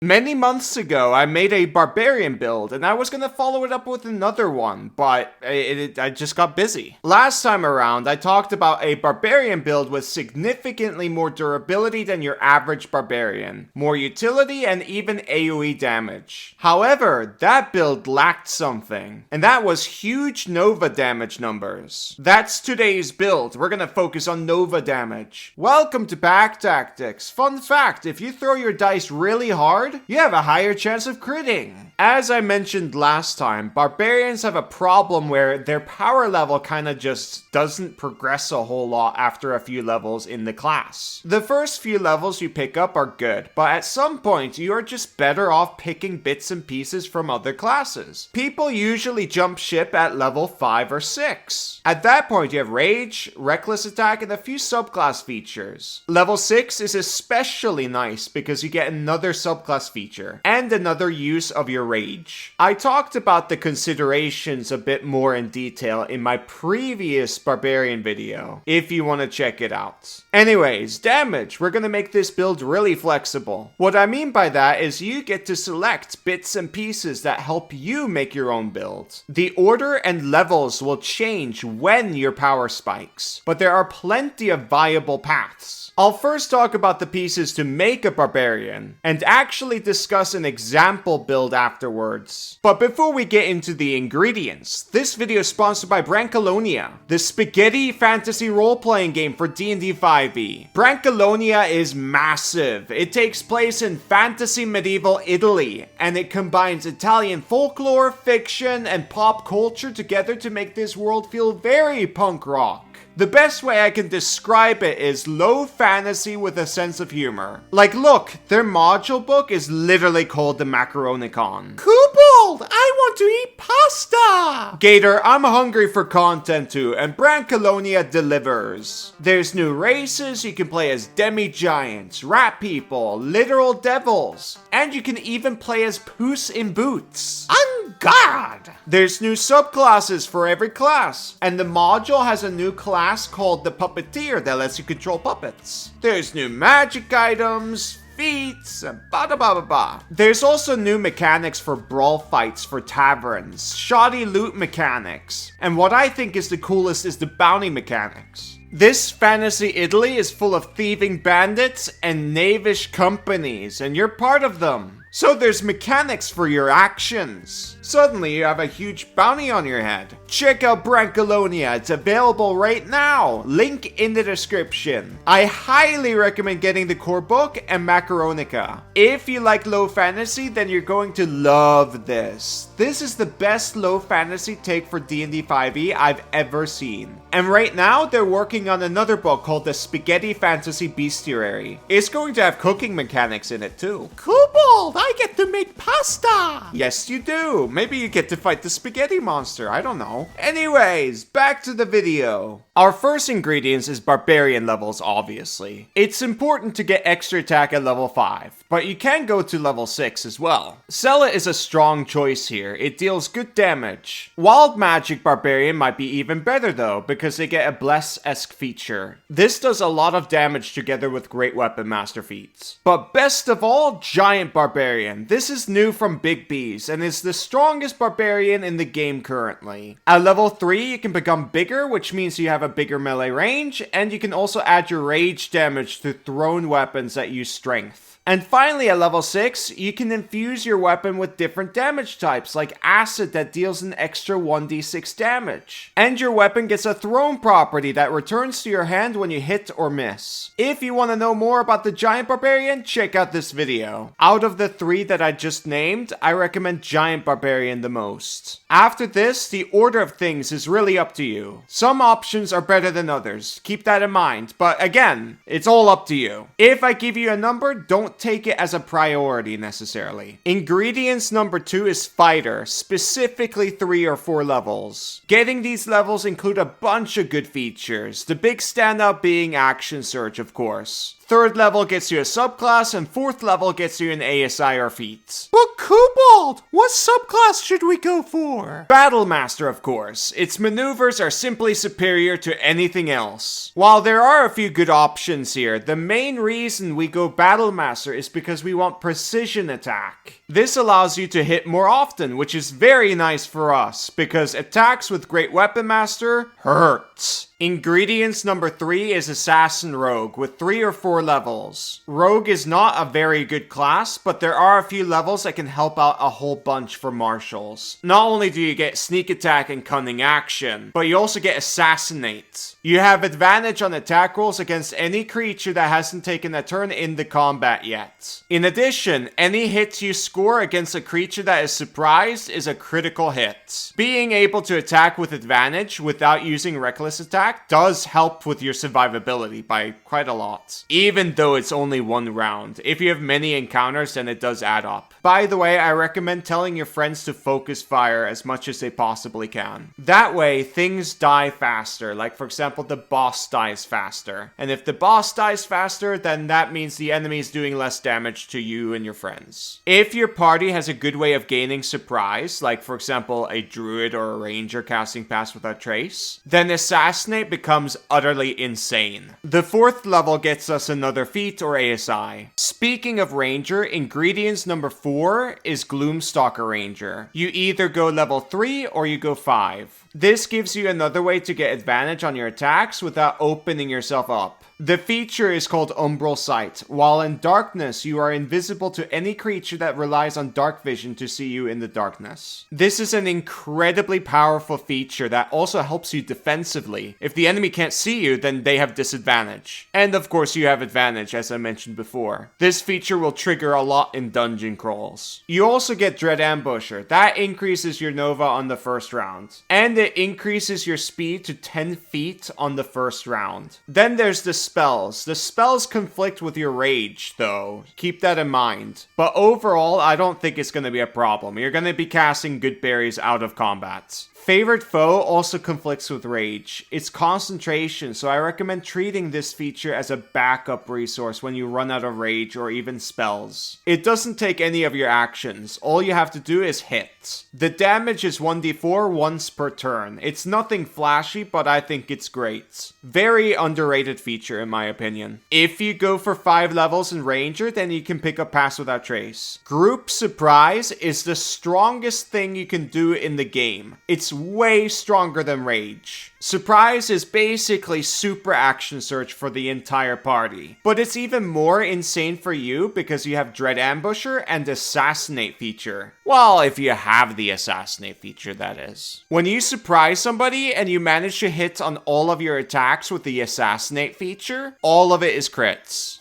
Many months ago, I made a Barbarian build, and I was gonna follow it up with another one, but I just got busy. Last time around, I talked about a Barbarian build with significantly more durability than your average Barbarian, more utility, and even AoE damage. However, that build lacked something, and that was huge Nova damage numbers. That's today's build. We're gonna focus on Nova damage. Welcome to Pack Tactics. Fun fact, if you throw your dice really hard, you have a higher chance of critting. As I mentioned last time, Barbarians have a problem where their power level kinda just doesn't progress a whole lot after a few levels in the class. The first few levels you pick up are good, but at some point you are just better off picking bits and pieces from other classes. People usually jump ship at level 5 or 6. At that point you have Rage, Reckless Attack, and a few subclass features. Level 6 is especially nice because you get another subclass feature and another use of your rage. I talked about the considerations a bit more in detail in my previous Barbarian video, if you want to check it out. Anyways, damage. We're gonna make this build really flexible. What I mean by that is you get to select bits and pieces that help you make your own build. The order and levels will change when your power spikes, but there are plenty of viable paths. I'll first talk about the pieces to make a Barbarian, and actually discuss an example build afterwards. But before we get into the ingredients, this video is sponsored by Brancalonia, the spaghetti fantasy role-playing game for D&D 5e. Brancalonia is massive. It takes place in fantasy medieval Italy, and it combines Italian folklore, fiction, and pop culture together to make this world feel very punk rock. The best way I can describe it is low fantasy with a sense of humor. Like, look, their module book is literally called the Macaronicon. Kobold, I want to eat pasta! Gator, I'm hungry for content too, and Brancalonia delivers. There's new races, you can play as demi-giants, rat people, literal devils, and you can even play as Puss in Boots. On guard! There's new subclasses for every class, and the module has a new class called the Puppeteer that lets you control puppets. There's new magic items, feats, and ba-da-ba-ba-ba. There's also new mechanics for brawl fights for taverns, shoddy loot mechanics, and what I think is the coolest is the bounty mechanics. This fantasy Italy is full of thieving bandits and knavish companies, and you're part of them. So there's mechanics for your actions. Suddenly you have a huge bounty on your head. Check out Brancalonia, it's available right now. Link in the description. I highly recommend getting the core book and Macaronica. If you like low fantasy, then you're going to love this. This is the best low fantasy take for D&D 5e I've ever seen. And right now, they're working on another book called the Spaghetti Fantasy Bestiary. It's going to have cooking mechanics in it too. Kobold, I get to make pasta! Yes, you do. Maybe you get to fight the spaghetti monster, I don't know. Anyways, back to the video. Our first ingredients is Barbarian levels, obviously. It's important to get extra attack at level 5, but you can go to level 6 as well. Zealot is a strong choice here. It deals good damage. Wild Magic Barbarian might be even better though, because they get a Bless-esque feature. This does a lot of damage together with Great Weapon Master feats. But best of all, Giant Barbarian. This is new from Big B's and is the strongest Barbarian in the game currently. At level 3, you can become bigger, which means you have a bigger melee range, and you can also add your rage damage to thrown weapons that use strength. And finally, at level 6, you can infuse your weapon with different damage types, like Acid that deals an extra 1d6 damage. And your weapon gets a thrown property that returns to your hand when you hit or miss. If you want to know more about the Giant Barbarian, check out this video. Out of the 3 that I just named, I recommend Giant Barbarian the most. After this, the order of things is really up to you. Some options are better than others, keep that in mind, but again, it's all up to you. If I give you a number, don't take it as a priority necessarily. Ingredients number 2 is Fighter, specifically 3 or 4 levels. Getting these levels include a bunch of good features, the big standout being Action Surge, of course. 3rd level gets you a subclass, and 4th level gets you an ASI or feat. But Kobold, what subclass should we go for? Battle Master, of course. Its maneuvers are simply superior to anything else. While there are a few good options here, the main reason we go Battle Master is because we want precision attack. This allows you to hit more often, which is very nice for us, because attacks with Great Weapon Master hurts. Ingredients number 3 is Assassin Rogue with 3 or 4 levels. Rogue is not a very good class, but there are a few levels that can help out a whole bunch for marshals. Not only do you get sneak attack and cunning action, but you also get Assassinate. You have advantage on attack rolls against any creature that hasn't taken a turn in the combat yet. In addition, any hit you score against a creature that is surprised is a critical hit. Being able to attack with advantage without using reckless attack does help with your survivability by quite a lot. Even though it's only 1 round. If you have many encounters, then it does add up. By the way, I recommend telling your friends to focus fire as much as they possibly can. That way, things die faster. Like, for example, the boss dies faster. And if the boss dies faster, then that means the enemy is doing less damage to you and your friends. If your party has a good way of gaining surprise, like, for example, a druid or a ranger casting Pass Without Trace, then Assassinate becomes utterly insane. The 4th level gets us another feat or ASI. Speaking of ranger, ingredients number 4 is Gloomstalker Ranger. You either go level 3 or you go 5. This gives you another way to get advantage on your attacks without opening yourself up. The feature is called Umbral Sight. While in darkness, you are invisible to any creature that relies on dark vision to see you in the darkness. This is an incredibly powerful feature that also helps you defensively. If the enemy can't see you, then they have disadvantage. And of course, you have advantage, as I mentioned before. This feature will trigger a lot in dungeon crawls. You also get Dread Ambusher. That increases your Nova on the 1st round. And it increases your speed to 10 feet on the 1st round. Then there's the spells. The spells conflict with your rage, though. Keep that in mind. But overall, I don't think it's going to be a problem. You're going to be casting good berries out of combat. Favorite Foe also conflicts with Rage. It's concentration, so I recommend treating this feature as a backup resource when you run out of Rage or even spells. It doesn't take any of your actions. All you have to do is hit. The damage is 1d4 once per turn. It's nothing flashy, but I think it's great. Very underrated feature in my opinion. If you go for 5 levels in Ranger, then you can pick up Pass Without Trace. Group Surprise is the strongest thing you can do in the game. It's way stronger than Rage. Surprise is basically super action search for the entire party. But it's even more insane for you because you have Dread Ambusher and Assassinate feature. Well, if you have the Assassinate feature, that is. When you surprise somebody and you manage to hit on all of your attacks with the Assassinate feature, all of it is crits.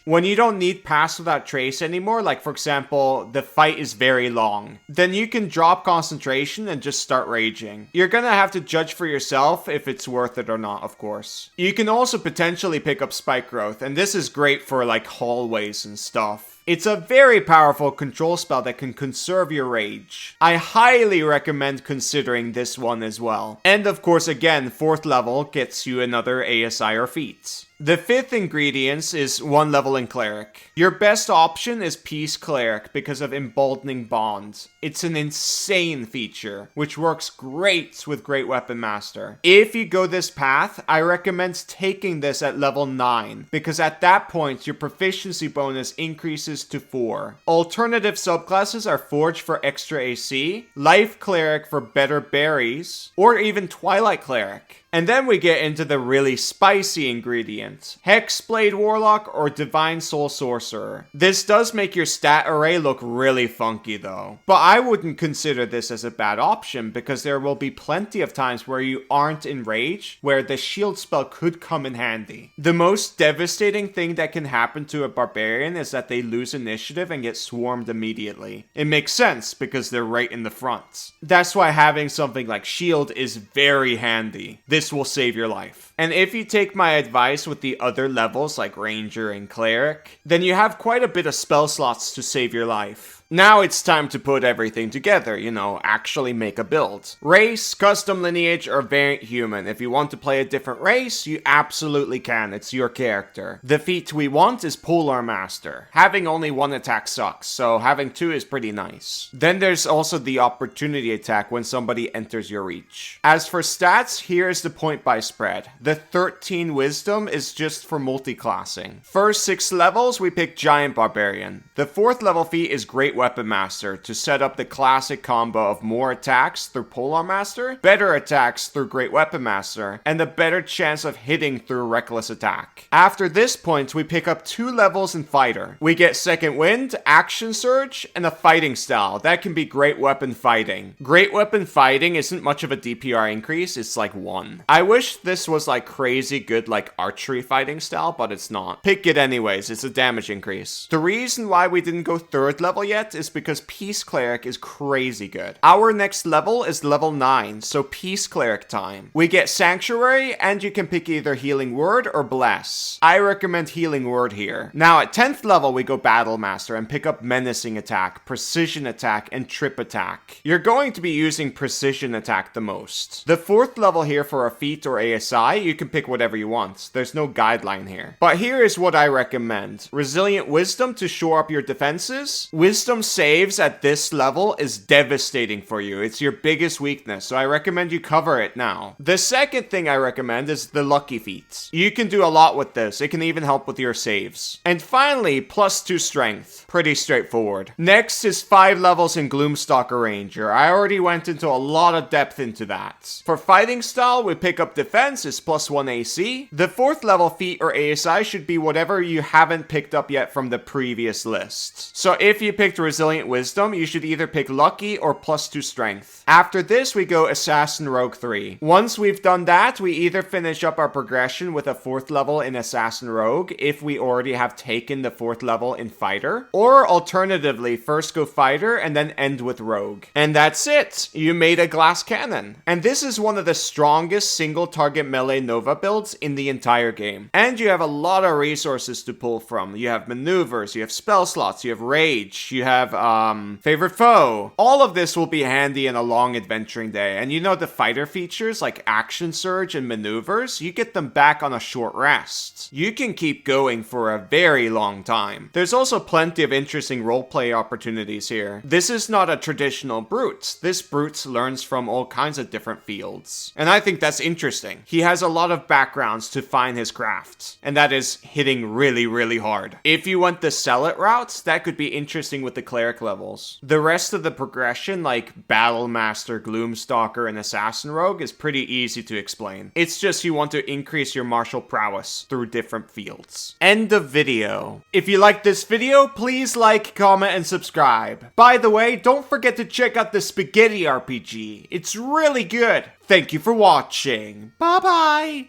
When you don't need Pass Without Trace anymore, like for example, the fight is very long, then you can drop concentration and just start raging. You're gonna have to judge for yourself if it's worth it or not, of course. You can also potentially pick up Spike Growth, and this is great for like hallways and stuff. It's a very powerful control spell that can conserve your rage. I highly recommend considering this one as well. And of course, again, 4th level gets you another ASI or feat. The 5th ingredient is 1 level in Cleric. Your best option is Peace Cleric because of Emboldening Bond. It's an insane feature, which works great with Great Weapon Master. If you go this path, I recommend taking this at level 9, because at that point, your proficiency bonus increases to 4. Alternative subclasses are Forge for extra AC, Life Cleric for better berries, or even Twilight Cleric. And then we get into the really spicy ingredients. Hexblade Warlock or Divine Soul Sorcerer. This does make your stat array look really funky though. But I wouldn't consider this as a bad option because there will be plenty of times where you aren't in rage, where the shield spell could come in handy. The most devastating thing that can happen to a barbarian is that they lose initiative and get swarmed immediately. It makes sense because they're right in the front. That's why having something like shield is very handy. This will save your life. And if you take my advice with the other levels like Ranger and Cleric, then you have quite a bit of spell slots to save your life. Now it's time to put everything together, actually make a build. Race, custom lineage, or variant human. If you want to play a different race, you absolutely can, it's your character. The feat we want is Polar Master. Having only one attack sucks, so having two is pretty nice. Then there's also the opportunity attack when somebody enters your reach. As for stats, here's the point by spread. The 13 wisdom is just for multi-classing. First 6 levels, we pick Giant Barbarian. The 4th level feat is Great Weapon Master to set up the classic combo of more attacks through Polar Master, better attacks through Great Weapon Master, and a better chance of hitting through Reckless Attack. After this point, we pick up 2 levels in Fighter. We get Second Wind, Action Surge, and a fighting style. That can be Great Weapon Fighting. Great Weapon Fighting isn't much of a DPR increase, it's like 1. I wish this was like crazy good like archery fighting style, but it's not. Pick it anyways, it's a damage increase. The reason why we didn't go 3rd level yet is because Peace Cleric is crazy good. Our next level is level 9, so Peace Cleric time. We get Sanctuary, and you can pick either Healing Word or Bless. I recommend Healing Word here. Now at 10th level we go Battle Master and pick up Menacing Attack, Precision Attack, and Trip Attack. You're going to be using Precision Attack the most. The 4th level here for a feat or ASI, you can pick whatever you want. There's no guideline here. But here is what I recommend. Resilient Wisdom to shore up your defenses. Wisdom saves at this level is devastating for you. It's your biggest weakness, so I recommend you cover it now. The second thing I recommend is the Lucky Feat. You can do a lot with this. It can even help with your saves. And finally, +2 strength. Pretty straightforward. Next is 5 levels in Gloomstalker Ranger. I already went into a lot of depth into that. For fighting style, we pick up defense is +1 AC. The 4th level feat or ASI should be whatever you haven't picked up yet from the previous list. So if you picked Resilient Wisdom, you should either pick Lucky or +2 strength. After this, we go Assassin Rogue 3. Once we've done that, we either finish up our progression with a 4th level in Assassin Rogue if we already have taken the 4th level in Fighter, or alternatively, first go Fighter and then end with Rogue. And that's it! You made a glass cannon. And this is one of the strongest single target melee Nova builds in the entire game. And you have a lot of resources to pull from. You have maneuvers, you have spell slots, you have rage, you have favorite foe. All of this will be handy in a long adventuring day. And the fighter features like action surge and maneuvers, you get them back on a short rest. You can keep going for a very long time. There's also plenty of interesting roleplay opportunities here. This is not a traditional brute. This brute learns from all kinds of different fields. And I think that's interesting. He has a lot of backgrounds to find his craft. And that is hitting really, really hard. If you went the sell it route, that could be interesting with the cleric levels. The rest of the progression, like Battle Master, Gloomstalker, and Assassin Rogue, is pretty easy to explain. It's just you want to increase your martial prowess through different fields. End of video. If you liked this video, please like, comment, and subscribe. By the way, don't forget to check out the Spaghetti RPG. It's really good. Thank you for watching. Bye-bye.